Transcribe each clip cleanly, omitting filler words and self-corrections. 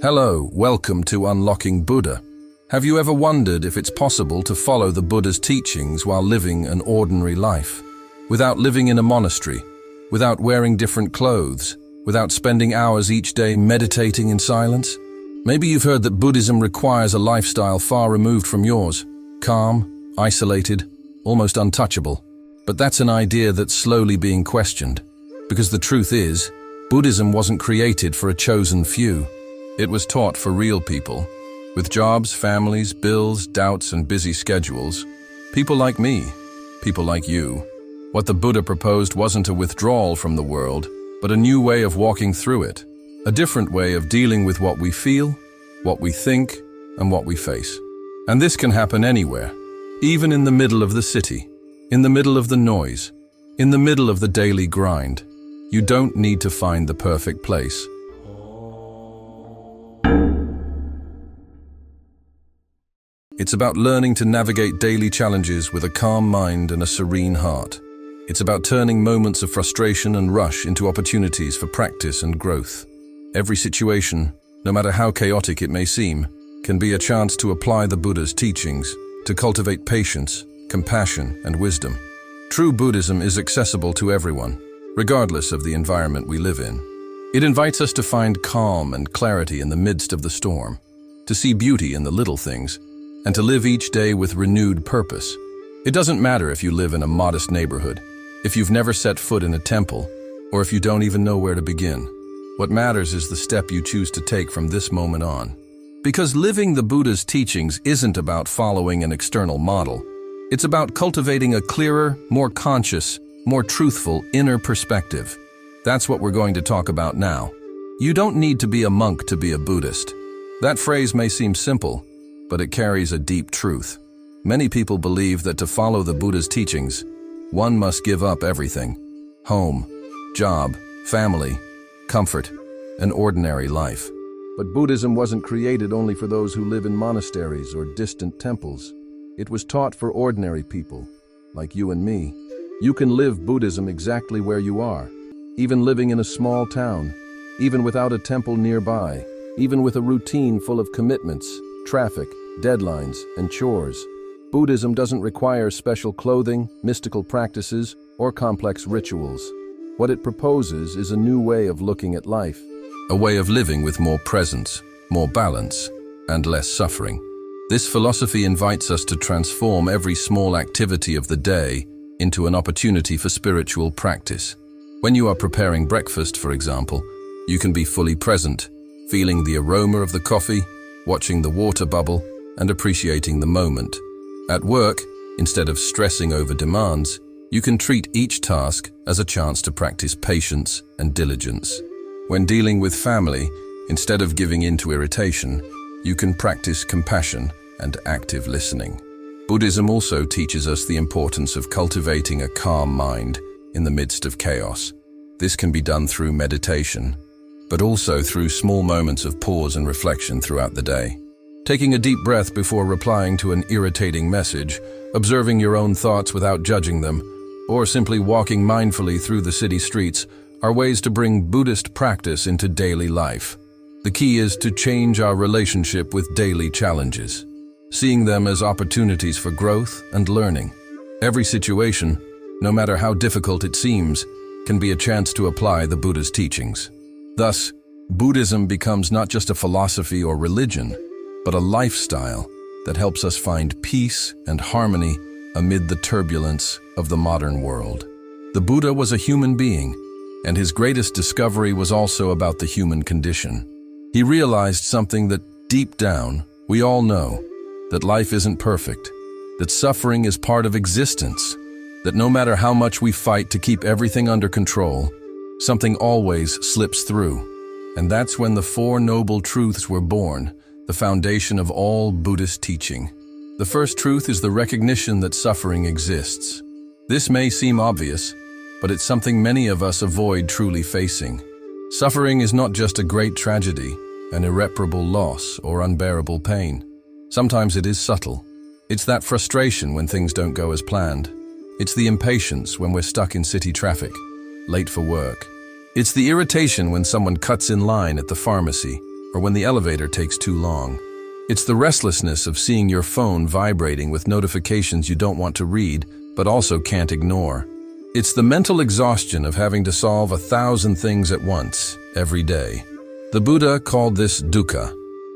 Hello, welcome to Unlocking Buddha. Have you ever wondered if it's possible to follow the Buddha's teachings while living an ordinary life? Without living in a monastery, without wearing different clothes, without spending hours each day meditating in silence? Maybe you've heard that Buddhism requires a lifestyle far removed from yours, calm, isolated, almost untouchable. But that's an idea that's slowly being questioned, because the truth is, Buddhism wasn't created for a chosen few. It was taught for real people, with jobs, families, bills, doubts, and busy schedules. People like me, people like you. What the Buddha proposed wasn't a withdrawal from the world, but a new way of walking through it, a different way of dealing with what we feel, what we think, and what we face. And this can happen anywhere, even in the middle of the city, in the middle of the noise, in the middle of the daily grind. You don't need to find the perfect place. It's about learning to navigate daily challenges with a calm mind and a serene heart. It's about turning moments of frustration and rush into opportunities for practice and growth. Every situation, no matter how chaotic it may seem, can be a chance to apply the Buddha's teachings, to cultivate patience, compassion, and wisdom. True Buddhism is accessible to everyone, regardless of the environment we live in. It invites us to find calm and clarity in the midst of the storm, to see beauty in the little things, and to live each day with renewed purpose. It doesn't matter if you live in a modest neighborhood, if you've never set foot in a temple, or if you don't even know where to begin. What matters is the step you choose to take from this moment on. Because living the Buddha's teachings isn't about following an external model. It's about cultivating a clearer, more conscious, more truthful inner perspective. That's what we're going to talk about now. You don't need to be a monk to be a Buddhist. That phrase may seem simple, but it carries a deep truth. Many people believe that to follow the Buddha's teachings, one must give up everything: home, job, family, comfort, an ordinary life. But Buddhism wasn't created only for those who live in monasteries or distant temples. It was taught for ordinary people, like you and me. You can live Buddhism exactly where you are, even living in a small town, even without a temple nearby, even with a routine full of commitments, traffic, deadlines, and chores. Buddhism doesn't require special clothing, mystical practices, or complex rituals. What it proposes is a new way of looking at life, a way of living with more presence, more balance, and less suffering. This philosophy invites us to transform every small activity of the day into an opportunity for spiritual practice. When you are preparing breakfast, for example, you can be fully present, feeling the aroma of the coffee, watching the water bubble, and appreciating the moment. At work, instead of stressing over demands, you can treat each task as a chance to practice patience and diligence. When dealing with family, instead of giving in to irritation, you can practice compassion and active listening. Buddhism also teaches us the importance of cultivating a calm mind in the midst of chaos. This can be done through meditation, but also through small moments of pause and reflection throughout the day. Taking a deep breath before replying to an irritating message, observing your own thoughts without judging them, or simply walking mindfully through the city streets are ways to bring Buddhist practice into daily life. The key is to change our relationship with daily challenges, seeing them as opportunities for growth and learning. Every situation, no matter how difficult it seems, can be a chance to apply the Buddha's teachings. Thus, Buddhism becomes not just a philosophy or religion, but a lifestyle that helps us find peace and harmony amid the turbulence of the modern world. The Buddha was a human being, and his greatest discovery was also about the human condition. He realized something that deep down we all know, that life isn't perfect, that suffering is part of existence, that no matter how much we fight to keep everything under control, something always slips through. And that's when the Four Noble Truths were born, the foundation of all Buddhist teaching. The first truth is the recognition that suffering exists. This may seem obvious, but it's something many of us avoid truly facing. Suffering is not just a great tragedy, an irreparable loss, or unbearable pain. Sometimes it is subtle. It's that frustration when things don't go as planned. It's the impatience when we're stuck in city traffic, late for work. It's the irritation when someone cuts in line at the pharmacy, or when the elevator takes too long. It's the restlessness of seeing your phone vibrating with notifications you don't want to read, but also can't ignore. It's the mental exhaustion of having to solve 1,000 things at once, every day. The Buddha called this dukkha,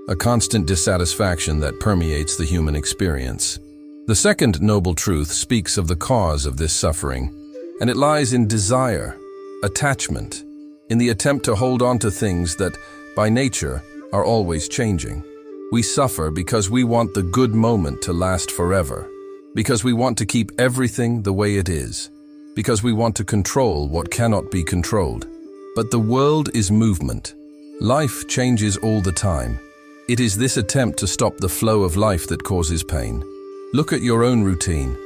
a constant dissatisfaction that permeates the human experience. The second noble truth speaks of the cause of this suffering, and it lies in desire, attachment, in the attempt to hold on to things that, by nature, are always changing. We suffer because we want the good moment to last forever, because we want to keep everything the way it is, because we want to control what cannot be controlled. But the world is movement. Life changes all the time. It is this attempt to stop the flow of life that causes pain. Look at your own routine.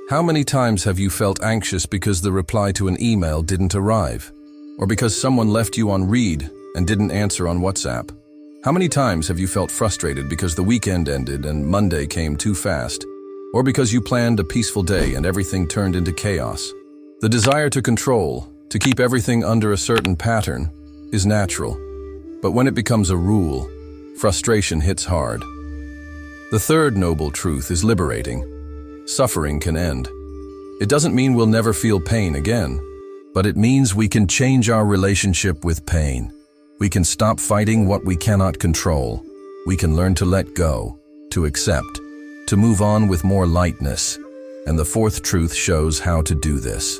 How many times have you felt anxious because the reply to an email didn't arrive? Or because someone left you on read and didn't answer on WhatsApp? How many times have you felt frustrated because the weekend ended and Monday came too fast? Or because you planned a peaceful day and everything turned into chaos? The desire to control, to keep everything under a certain pattern, is natural. But when it becomes a rule, frustration hits hard. The third noble truth is liberating. Suffering can end. It doesn't mean we'll never feel pain again, but it means we can change our relationship with pain. We can stop fighting what we cannot control. We can learn to let go, to accept, to move on with more lightness. And the fourth truth shows how to do this.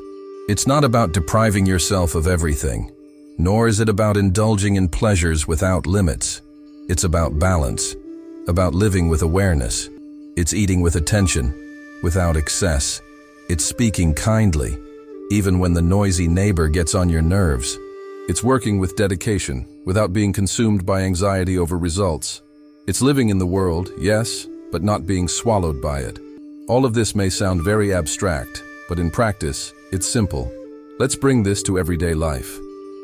It's not about depriving yourself of everything, nor is it about indulging in pleasures without limits. It's about balance, about living with awareness. It's eating with attention, without excess. It's speaking kindly, even when the noisy neighbor gets on your nerves. It's working with dedication, without being consumed by anxiety over results. It's living in the world, yes, but not being swallowed by it. All of this may sound very abstract, but in practice, it's simple. Let's bring this to everyday life.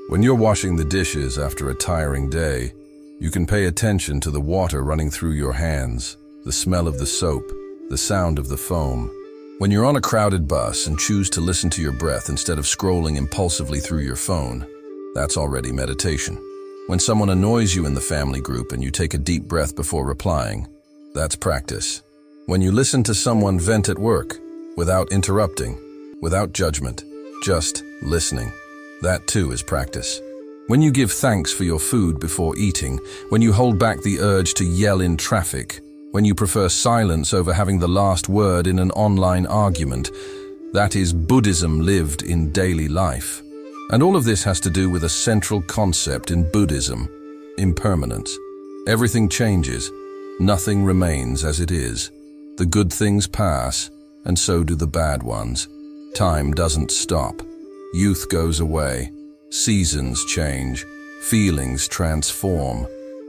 When you're washing the dishes after a tiring day, you can pay attention to the water running through your hands, the smell of the soap, the sound of the foam. When you're on a crowded bus and choose to listen to your breath instead of scrolling impulsively through your phone, that's already meditation. When someone annoys you in the family group and you take a deep breath before replying, that's practice. When you listen to someone vent at work, without interrupting, without judgment, just listening, that too is practice. When you give thanks for your food before eating, when you hold back the urge to yell in traffic, when you prefer silence over having the last word in an online argument, that is Buddhism lived in daily life. And all of this has to do with a central concept in Buddhism: impermanence. Everything changes. Nothing remains as it is. The good things pass, and so do the bad ones. Time doesn't stop. Youth goes away. Seasons change. Feelings transform.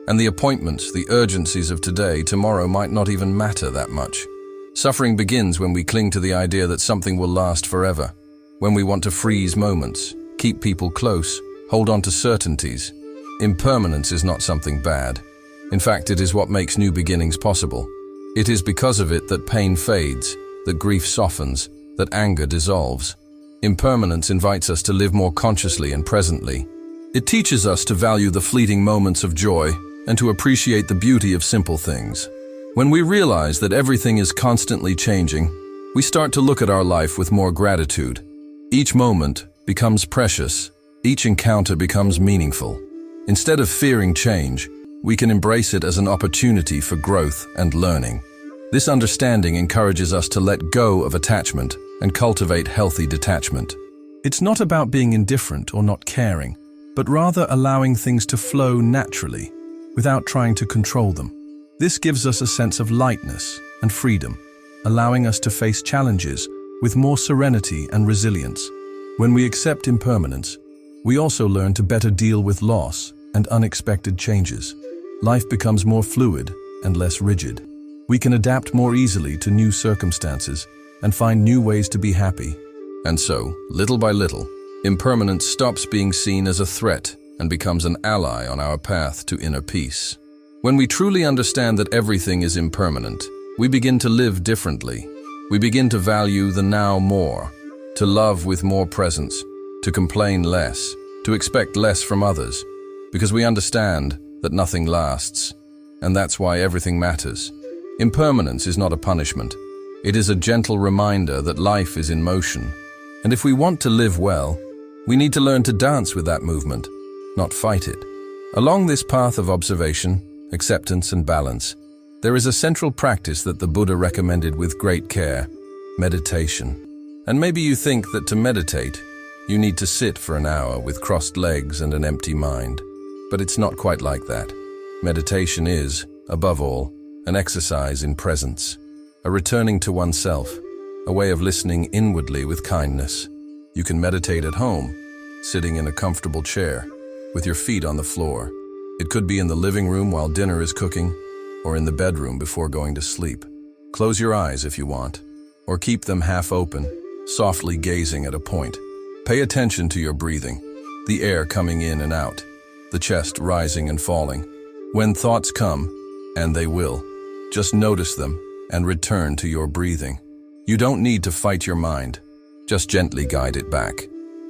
And the appointments, the urgencies of today, tomorrow might not even matter that much. Suffering begins when we cling to the idea that something will last forever, when we want to freeze moments, keep people close, hold on to certainties. Impermanence is not something bad. In fact, it is what makes new beginnings possible. It is because of it that pain fades, that grief softens, that anger dissolves. Impermanence invites us to live more consciously and presently. It teaches us to value the fleeting moments of joy and to appreciate the beauty of simple things. When we realize that everything is constantly changing, we start to look at our life with more gratitude. Each moment becomes precious. Each encounter becomes meaningful. Instead of fearing change, we can embrace it as an opportunity for growth and learning. This understanding encourages us to let go of attachment and cultivate healthy detachment. It's not about being indifferent or not caring, but rather allowing things to flow naturally, without trying to control them. This gives us a sense of lightness and freedom, allowing us to face challenges with more serenity and resilience. When we accept impermanence, we also learn to better deal with loss and unexpected changes. Life becomes more fluid and less rigid. We can adapt more easily to new circumstances and find new ways to be happy. And so, little by little, impermanence stops being seen as a threat and becomes an ally on our path to inner peace. When we truly understand that everything is impermanent, we begin to live differently. We begin to value the now more, to love with more presence, to complain less, to expect less from others, because we understand that nothing lasts, and that's why everything matters. Impermanence is not a punishment. It is a gentle reminder that life is in motion, and if we want to live well, we need to learn to dance with that movement, not fight it. Along this path of observation, acceptance, and balance, there is a central practice that the Buddha recommended with great care: meditation. And maybe you think that to meditate, you need to sit for an hour with crossed legs and an empty mind. But it's not quite like that. Meditation is, above all, an exercise in presence, a returning to oneself, a way of listening inwardly with kindness. You can meditate at home, sitting in a comfortable chair, with your feet on the floor. It could be in the living room while dinner is cooking, or in the bedroom before going to sleep. Close your eyes if you want, or keep them half open, softly gazing at a point. Pay attention to your breathing, the air coming in and out, the chest rising and falling. When thoughts come, and they will, just notice them and return to your breathing. You don't need to fight your mind, just gently guide it back.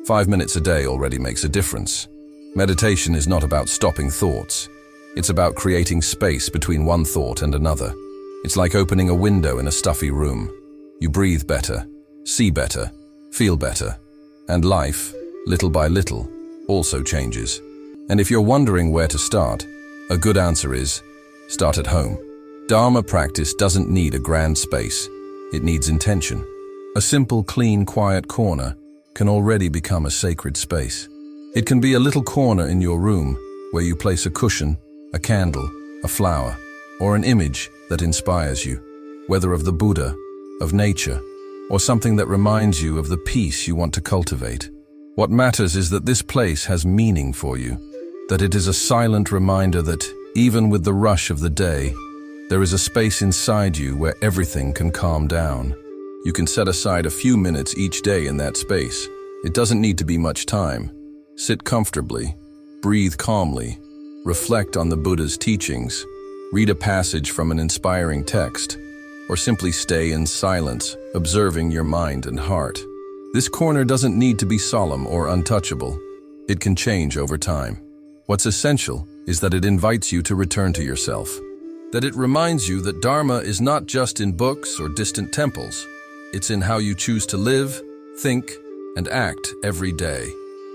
5 minutes a day already makes a difference. Meditation is not about stopping thoughts. It's about creating space between one thought and another. It's like opening a window in a stuffy room. You breathe better, see better, feel better, and life, little by little, also changes. And if you're wondering where to start, a good answer is, start at home. Dharma practice doesn't need a grand space. It needs intention. A simple, clean, quiet corner can already become a sacred space. It can be a little corner in your room where you place a cushion, a candle, a flower, or an image that inspires you, whether of the Buddha, of nature, or something that reminds you of the peace you want to cultivate. What matters is that this place has meaning for you, that it is a silent reminder that, even with the rush of the day, there is a space inside you where everything can calm down. You can set aside a few minutes each day in that space. It doesn't need to be much time. Sit comfortably, breathe calmly, reflect on the Buddha's teachings, read a passage from an inspiring text, or simply stay in silence, observing your mind and heart. This corner doesn't need to be solemn or untouchable. It can change over time. What's essential is that it invites you to return to yourself, that it reminds you that Dharma is not just in books or distant temples. It's in how you choose to live, think, and act every day.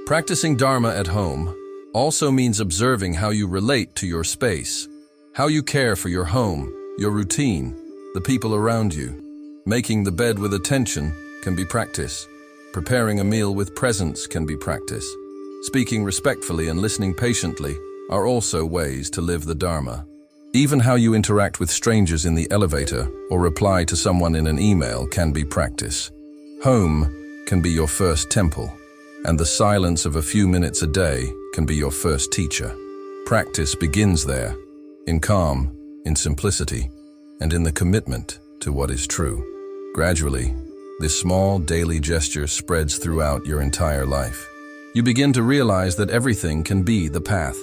Practicing Dharma at home also means observing how you relate to your space, how you care for your home, your routine, the people around you. Making the bed with attention can be practice. Preparing a meal with presence can be practice. Speaking respectfully and listening patiently are also ways to live the Dharma. Even how you interact with strangers in the elevator or reply to someone in an email can be practice. Home can be your first temple, and the silence of a few minutes a day can be your first teacher. Practice begins there, in calm, in simplicity, and in the commitment to what is true. Gradually, this small daily gesture spreads throughout your entire life. You begin to realize that everything can be the path,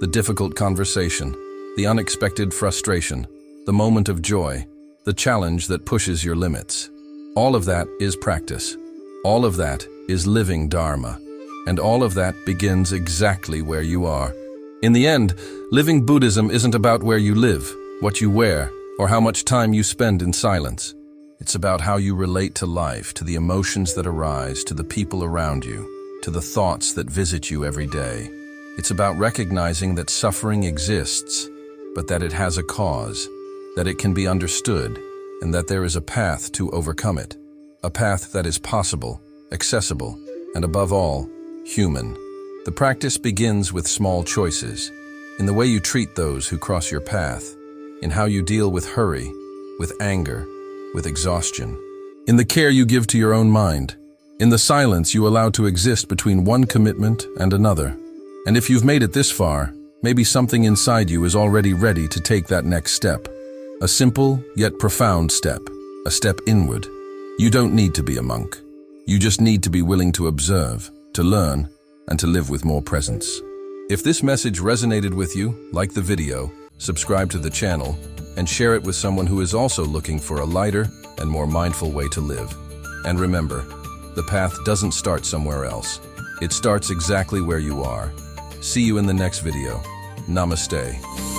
the difficult conversation, the unexpected frustration, the moment of joy, the challenge that pushes your limits. All of that is practice. All of that is living Dharma. And all of that begins exactly where you are. In the end, living Buddhism isn't about where you live, what you wear, or how much time you spend in silence. It's about how you relate to life, to the emotions that arise, to the people around you, to the thoughts that visit you every day. It's about recognizing that suffering exists, but that it has a cause, that it can be understood, and that there is a path to overcome it. A path that is possible, accessible, and above all, human. The practice begins with small choices, in the way you treat those who cross your path, in how you deal with hurry, with anger, with exhaustion, in the care you give to your own mind, in the silence you allow to exist between one commitment and another. And if you've made it this far, maybe something inside you is already ready to take that next step. A simple yet profound step, a step inward. You don't need to be a monk. You just need to be willing to observe, to learn, and to live with more presence. If this message resonated with you, like the video, subscribe to the channel, and share it with someone who is also looking for a lighter and more mindful way to live. And remember, the path doesn't start somewhere else. It starts exactly where you are. See you in the next video. Namaste.